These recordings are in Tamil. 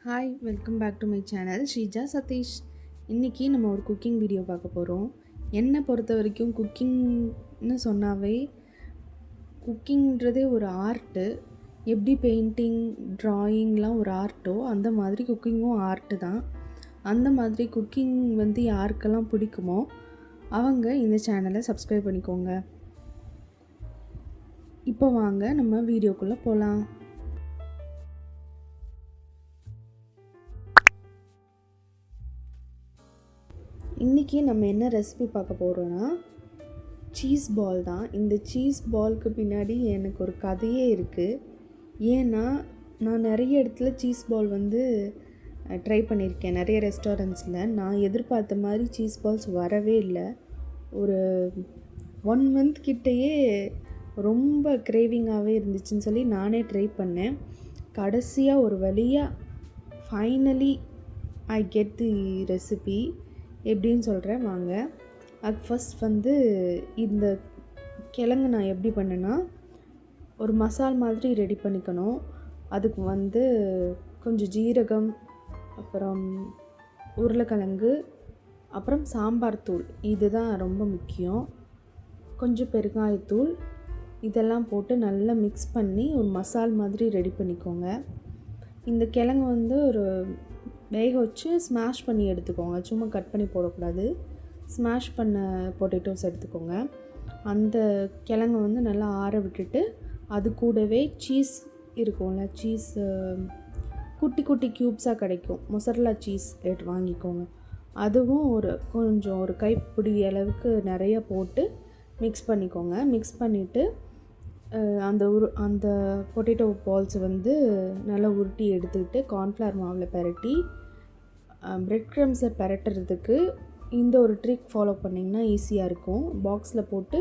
Hi, welcome back to my channel Sreeja Satish. இன்றைக்கி நம்ம ஒரு குக்கிங் வீடியோ பார்க்க போகிறோம். என்னை பொறுத்த வரைக்கும் குக்கிங்னு சொன்னாவே குக்கிங்கிறதே ஒரு ஆர்ட்டு. எப்படி பெயிண்டிங், ட்ராயிங்லாம் ஒரு ஆர்ட்டோ அந்த மாதிரி குக்கிங்கும் ஆர்ட்டு தான். அந்த மாதிரி குக்கிங் யாருக்கெல்லாம் பிடிக்குமோ அவங்க இந்த சேனலை சப்ஸ்கிரைப் பண்ணிக்கோங்க. இப்போ வாங்க நம்ம வீடியோக்குள்ளே போகலாம். இன்றைக்கி நம்ம என்ன ரெசிபி பார்க்க போகிறோன்னா சீஸ் பால் தான். இந்த சீஸ் பாலுக்கு பின்னாடி எனக்கு ஒரு கதையே இருக்குது. ஏன்னா நான் நிறைய இடத்துல சீஸ் பால் ட்ரை பண்ணியிருக்கேன். நிறைய ரெஸ்டாரண்ட்ஸில் நான் எதிர்பார்த்த மாதிரி சீஸ் பால்ஸ் வரவே இல்லை. ஒரு 1 month கிட்டேயே ரொம்ப கிரேவிங்காகவே இருந்துச்சுன்னு சொல்லி நானே ட்ரை பண்ணேன். கடைசியாக ஒரு வழியாக finally I get the recipe. எப்படின்னு சொல்கிறேன் வாங்க. அது ஃபஸ்ட் இந்த கிழங்கு நான் எப்படி பண்ணேன்னா, ஒரு மசால் மாதிரி ரெடி பண்ணிக்கணும். அதுக்கு கொஞ்சம் ஜீரகம், அப்புறம் உருளைக்கிழங்கு, அப்புறம் சாம்பார் தூள், இதுதான் ரொம்ப முக்கியம். கொஞ்சம் பெருங்காயத்தூள், இதெல்லாம் போட்டு நல்லா மிக்ஸ் பண்ணி ஒரு மசால் மாதிரி ரெடி பண்ணிக்கோங்க. இந்த கிழங்கு ஒரு வேக வச்சு ஸ்மாஷ் பண்ணி எடுத்துக்கோங்க. சும்மா கட் பண்ணி போடக்கூடாது. ஸ்மாஷ் பண்ண பொட்டேட்டோஸ் எடுத்துக்கோங்க. அந்த கிழங்கு நல்லா ஆற விட்டுட்டு அது கூடவே சீஸ் இருக்கும்ல, சீஸ் குட்டி குட்டி க்யூப்ஸாக கிடைக்கும், மொசரல்லா சீஸ் வாங்கிக்கோங்க. அதுவும் கொஞ்சம் ஒரு கைப்பிடி அளவுக்கு நிறைய போட்டு மிக்ஸ் பண்ணிக்கோங்க. மிக்ஸ் பண்ணிவிட்டு அந்த பொட்டேட்டோ பால்ஸ் நல்லா உருட்டி எடுத்துக்கிட்டு கார்ன்ஃப்ளவர் மாவில் பரட்டி பிரெட் க்ரம்ஸை பரட்டுறதுக்கு இந்த ஒரு ட்ரிக் ஃபாலோ பண்ணிங்கன்னா ஈஸியாக இருக்கும். பாக்ஸில் போட்டு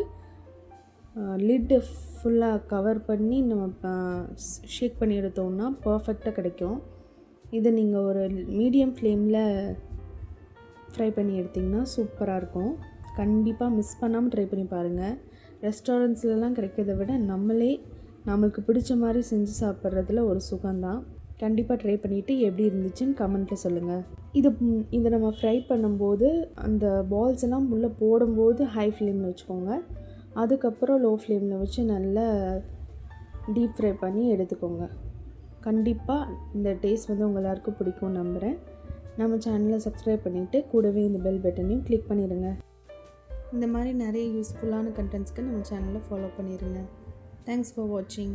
லிட்டு ஃபுல்லாக கவர் பண்ணி நம்ம ஷேக் பண்ணி எடுத்தோம்னா பர்ஃபெக்டாக கிடைக்கும். இதை நீங்கள் ஒரு மீடியம் ஃப்ளேமில் ஃப்ரை பண்ணி எடுத்திங்கன்னா சூப்பராக இருக்கும். கண்டிப்பாக மிஸ் பண்ணாமல் ட்ரை பண்ணி பாருங்கள். ரெஸ்டாரண்ட்ஸ்லாம் கிடைக்கிறத விட நம்மளுக்கு பிடிச்ச மாதிரி செஞ்சு சாப்பிட்றதுல ஒரு சுகம்தான். கண்டிப்பாக ட்ரை பண்ணிவிட்டு எப்படி இருந்துச்சுன்னு கமெண்ட்டில் சொல்லுங்கள். இதை நம்ம ஃப்ரை பண்ணும்போது அந்த பால்ஸ் எல்லாம் உள்ளே போடும்போது ஹை ஃப்ளேமில் வச்சுக்கோங்க. அதுக்கப்புறம் லோ ஃப்ளேமில் வச்சு நல்லா டீப் ஃப்ரை பண்ணி எடுத்துக்கோங்க. கண்டிப்பாக இந்த டேஸ்ட் உங்கள் எல்லாருக்கும் பிடிக்கும்னு நம்புகிறேன். நம்ம சேனலை சப்ஸ்கிரைப் பண்ணிவிட்டு கூடவே இந்த பெல் பட்டனையும் கிளிக் பண்ணிடுங்க. இந்த மாதிரி நிறைய யூஸ்ஃபுல்லான கண்டென்ட்ஸ்க்கு நம்ம சேனலை ஃபாலோ பண்ணிடுங்க. தேங்க்ஸ் ஃபார் வாட்சிங்.